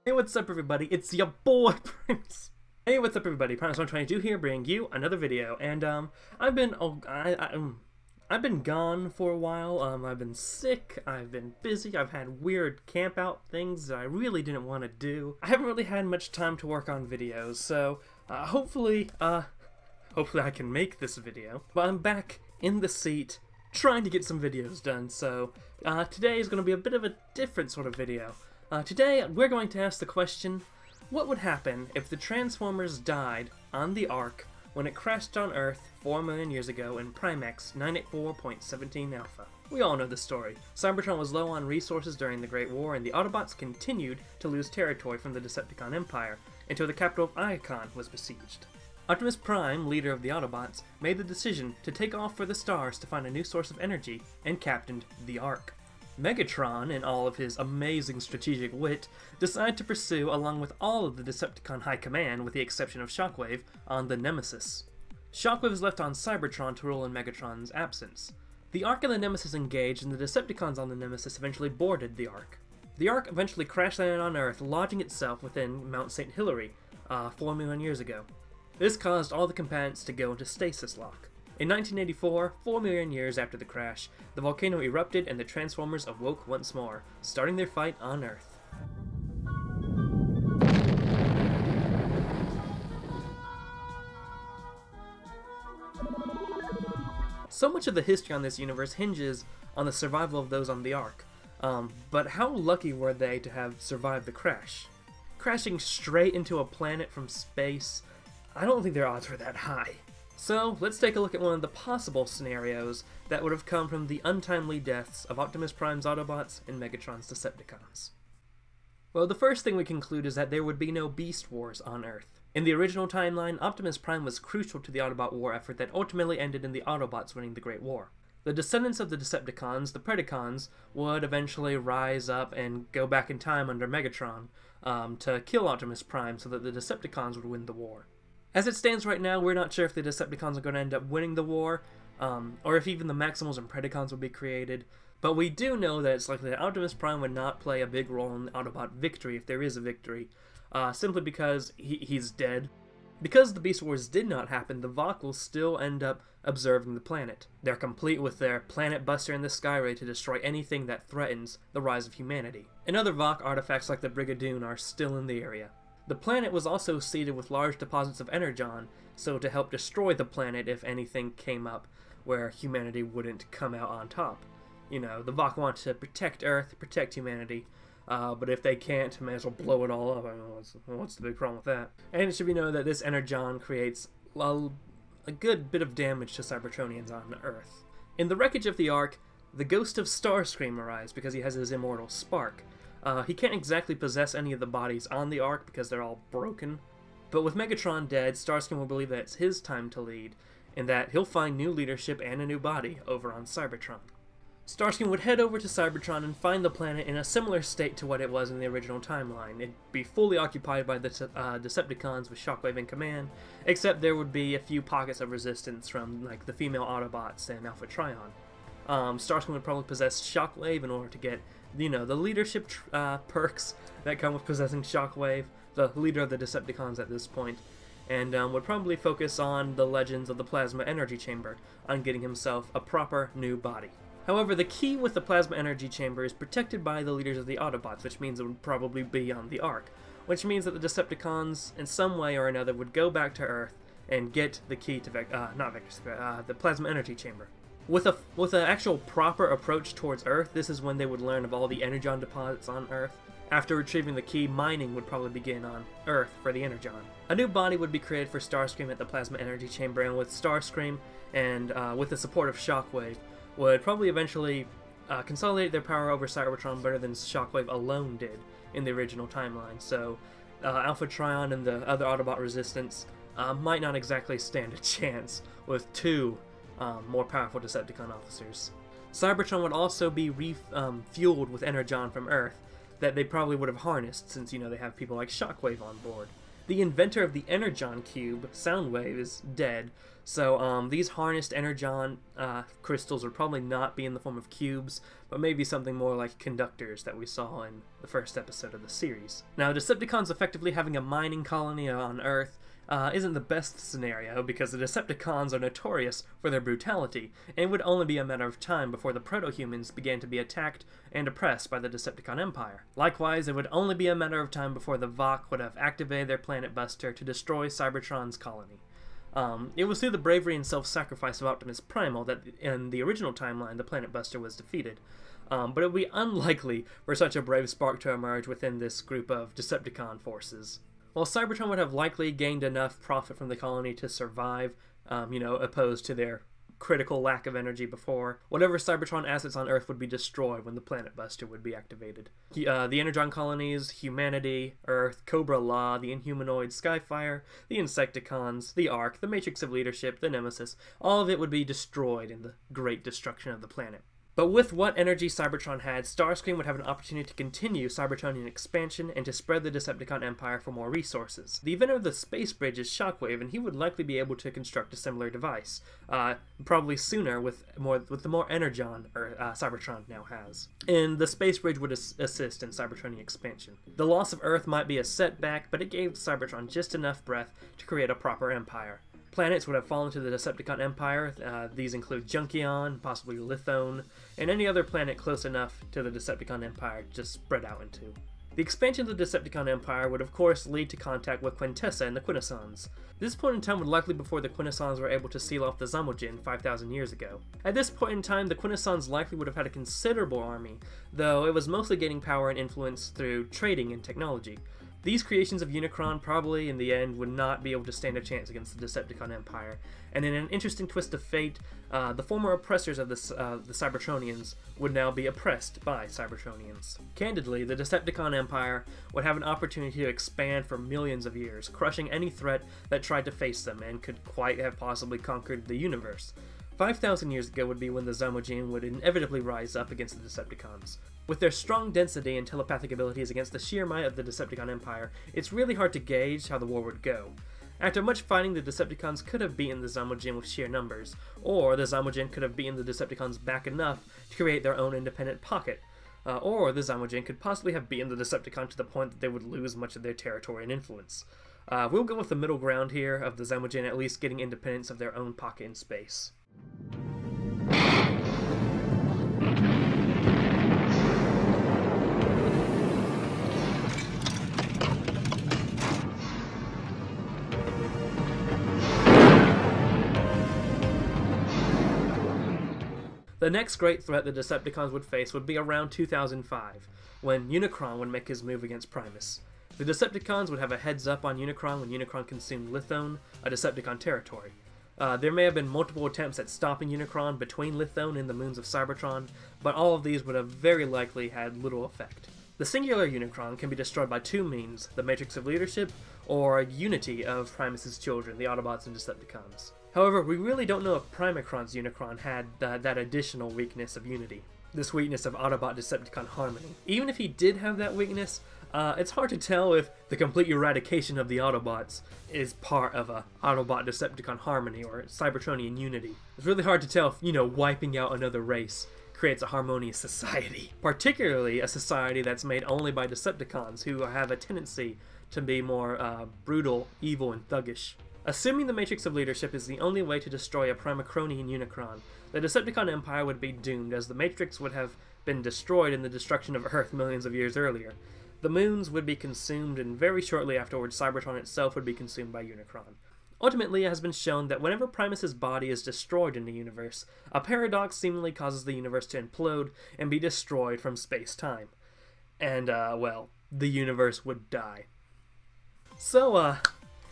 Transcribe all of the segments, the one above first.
Hey, what's up everybody? It's your boy Prince. Hey, what's up everybody? Prince122 here, bringing you another video. And I've been gone for a while. I've been sick. I've been busy. I've had weird camp out things that I really didn't want to do. I haven't really had much time to work on videos, so hopefully I can make this video. But I'm back in the seat, trying to get some videos done. So today is going to be a bit of a different sort of video. Today, we're going to ask the question, what would happen if the Transformers died on the Ark when it crashed on Earth 4 million years ago in Primex 984.17 Alpha? We all know the story. Cybertron was low on resources during the Great War, and the Autobots continued to lose territory from the Decepticon Empire until the capital of Iacon was besieged. Optimus Prime, leader of the Autobots, made the decision to take off for the stars to find a new source of energy and captained the Ark. Megatron, in all of his amazing strategic wit, decided to pursue along with all of the Decepticon High Command, with the exception of Shockwave, on the Nemesis. Shockwave was left on Cybertron to rule in Megatron's absence. The Ark and the Nemesis engaged, and the Decepticons on the Nemesis eventually boarded the Ark. The Ark eventually crash-landed on Earth, lodging itself within Mount St. Hilary, 4 million years ago. This caused all the combatants to go into stasis lock. In 1984, 4 million years after the crash, the volcano erupted and the Transformers awoke once more, starting their fight on Earth. So much of the history on this universe hinges on the survival of those on the Ark. But how lucky were they to have survived the crash? Crashing straight into a planet from space, I don't think their odds were that high. So, let's take a look at one of the possible scenarios that would have come from the untimely deaths of Optimus Prime's Autobots and Megatron's Decepticons. Well, the first thing we conclude is that there would be no Beast Wars on Earth. In the original timeline, Optimus Prime was crucial to the Autobot war effort that ultimately ended in the Autobots winning the Great War. The descendants of the Decepticons, the Predacons, would eventually rise up and go back in time under Megatron to kill Optimus Prime so that the Decepticons would win the war. As it stands right now, we're not sure if the Decepticons are going to end up winning the war, or if even the Maximals and Predacons will be created, but we do know that it's likely that Optimus Prime would not play a big role in the Autobot victory, if there is a victory, simply because he's dead. Because the Beast Wars did not happen, the Vok will still end up observing the planet. They're complete with their Planet Buster in the Skyray to destroy anything that threatens the rise of humanity. And other Vok artifacts like the Brigadoon are still in the area. The planet was also seeded with large deposits of energon, so to help destroy the planet if anything came up where humanity wouldn't come out on top. You know, the Vok want to protect Earth, protect humanity, but if they can't, may as well blow it all up. I mean, what's the big problem with that? And it should be known that this energon creates a good bit of damage to Cybertronians on Earth. In the wreckage of the Ark, the ghost of Starscream arrives because he has his immortal spark. He can't exactly possess any of the bodies on the Ark because they're all broken, but with Megatron dead, Starscream will believe that it's his time to lead, and that he'll find new leadership and a new body over on Cybertron. Starscream would head over to Cybertron and find the planet in a similar state to what it was in the original timeline. It'd be fully occupied by the Decepticons with Shockwave in command, except there would be a few pockets of resistance from like the female Autobots and Alpha Trion. Starscream would probably possess Shockwave in order to get, you know, the leadership perks that come with possessing Shockwave, the leader of the Decepticons at this point, and would probably focus on the legends of the Plasma Energy Chamber, on getting himself a proper new body. However, the key with the Plasma Energy Chamber is protected by the leaders of the Autobots, which means it would probably be on the Ark, which means that the Decepticons, in some way or another, would go back to Earth and get the key to the Plasma Energy Chamber. With an actual proper approach towards Earth, this is when they would learn of all the energon deposits on Earth. After retrieving the key, mining would probably begin on Earth for the energon. A new body would be created for Starscream at the Plasma Energy Chamber, and with Starscream and with the support of Shockwave, would probably eventually consolidate their power over Cybertron better than Shockwave alone did in the original timeline. So Alpha Trion and the other Autobot resistance might not exactly stand a chance with two more powerful Decepticon officers. Cybertron would also be fueled with energon from Earth that they probably would have harnessed, since, you know, they have people like Shockwave on board. The inventor of the Energon Cube, Soundwave, is dead, so these harnessed Energon crystals would probably not be in the form of cubes, but maybe something more like conductors that we saw in the first episode of the series. Now, Decepticons effectively having a mining colony on Earth isn't the best scenario, because the Decepticons are notorious for their brutality, and it would only be a matter of time before the proto-humans began to be attacked and oppressed by the Decepticon Empire. Likewise, it would only be a matter of time before the Vok would have activated their Planet Buster to destroy Cybertron's colony. It was through the bravery and self-sacrifice of Optimus Primal that in the original timeline the Planet Buster was defeated. But it would be unlikely for such a brave spark to emerge within this group of Decepticon forces. While Cybertron would have likely gained enough profit from the colony to survive, opposed to their critical lack of energy before, whatever Cybertron assets on Earth would be destroyed when the Planet Buster would be activated. The Energon colonies, humanity, Earth, Cobra-La, the Inhumanoid, Skyfire, the Insecticons, the Ark, the Matrix of Leadership, the Nemesis, all of it would be destroyed in the great destruction of the planet. But with what energy Cybertron had, Starscream would have an opportunity to continue Cybertronian expansion and to spread the Decepticon Empire for more resources. The inventor of the space bridge is Shockwave, and he would likely be able to construct a similar device, probably sooner with the more Energon Cybertron now has. And the space bridge would assist in Cybertronian expansion. The loss of Earth might be a setback, but it gave Cybertron just enough breath to create a proper empire. Planets would have fallen to the Decepticon Empire. These include Junkion, possibly Lithone, and any other planet close enough to the Decepticon Empire to spread out into. The expansion of the Decepticon Empire would of course lead to contact with Quintessa and the Quintessons. This point in time would likely be before the Quintessons were able to seal off the Zamojin 5,000 years ago. At this point in time, the Quintessons likely would have had a considerable army, though it was mostly gaining power and influence through trading and technology. These creations of Unicron probably, in the end, would not be able to stand a chance against the Decepticon Empire, and in an interesting twist of fate, the former oppressors of the Cybertronians would now be oppressed by Cybertronians. Candidly, the Decepticon Empire would have an opportunity to expand for millions of years, crushing any threat that tried to face them, and could quite have possibly conquered the universe. 5,000 years ago would be when the Zamojin would inevitably rise up against the Decepticons. With their strong density and telepathic abilities against the sheer might of the Decepticon Empire, it's really hard to gauge how the war would go. After much fighting, the Decepticons could have beaten the Zamojin with sheer numbers, or the Zamojin could have beaten the Decepticons back enough to create their own independent pocket, or the Zamojin could possibly have beaten the Decepticon to the point that they would lose much of their territory and influence. We'll go with the middle ground here, of the Zamojin at least getting independence of their own pocket in space. The next great threat the Decepticons would face would be around 2005, when Unicron would make his move against Primus. The Decepticons would have a heads up on Unicron when Unicron consumed Lithone, a Decepticon territory. There may have been multiple attempts at stopping Unicron between Lithone and the moons of Cybertron, but all of these would have very likely had little effect. The singular Unicron can be destroyed by two means, the Matrix of Leadership, or unity of Primus's children, the Autobots and Decepticons. However, we really don't know if Primacron's Unicron had that additional weakness of unity, this weakness of Autobot-Decepticon harmony. Even if he did have that weakness, it's hard to tell if the complete eradication of the Autobots is part of a Autobot-Decepticon harmony or Cybertronian unity. It's really hard to tell if, wiping out another race creates a harmonious society. Particularly a society that's made only by Decepticons, who have a tendency to be more brutal, evil, and thuggish. Assuming the Matrix of Leadership is the only way to destroy a Primacronian Unicron, the Decepticon Empire would be doomed, as the Matrix would have been destroyed in the destruction of Earth millions of years earlier. The moons would be consumed, and very shortly afterwards Cybertron itself would be consumed by Unicron. Ultimately, it has been shown that whenever Primus's body is destroyed in the universe, a paradox seemingly causes the universe to implode and be destroyed from space-time. And, the universe would die. So,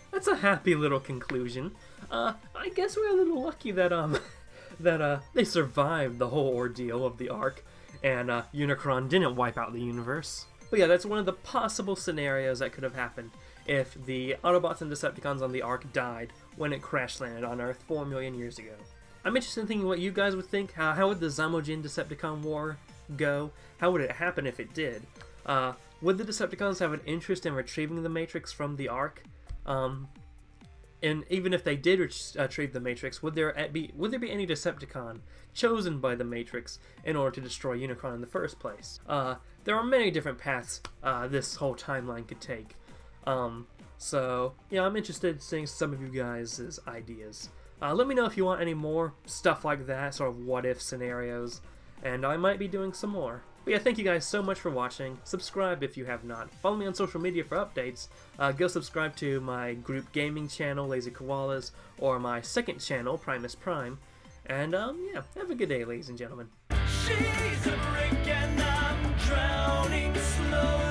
that's a happy little conclusion. I guess we're a little lucky that, they survived the whole ordeal of the Ark, and, Unicron didn't wipe out the universe. But yeah, that's one of the possible scenarios that could have happened if the Autobots and Decepticons on the Ark died when it crash-landed on Earth 4 million years ago. I'm interested in thinking what you guys would think. How would the Zamojin Decepticon War go? How would it happen if it did? Would the Decepticons have an interest in retrieving the Matrix from the Ark? And even if they did retrieve the Matrix, would there be any Decepticon chosen by the Matrix in order to destroy Unicron in the first place? There are many different paths this whole timeline could take. So yeah, I'm interested in seeing some of you guys' ideas. Let me know if you want any more stuff like that, sort of what-if scenarios, and I might be doing some more. But yeah, thank you guys so much for watching. Subscribe if you have not. Follow me on social media for updates. Go subscribe to my group gaming channel, Lazy Koalas, or my second channel, Primus Prime. And yeah, have a good day, ladies and gentlemen. She's a brick and I'm drowning slow.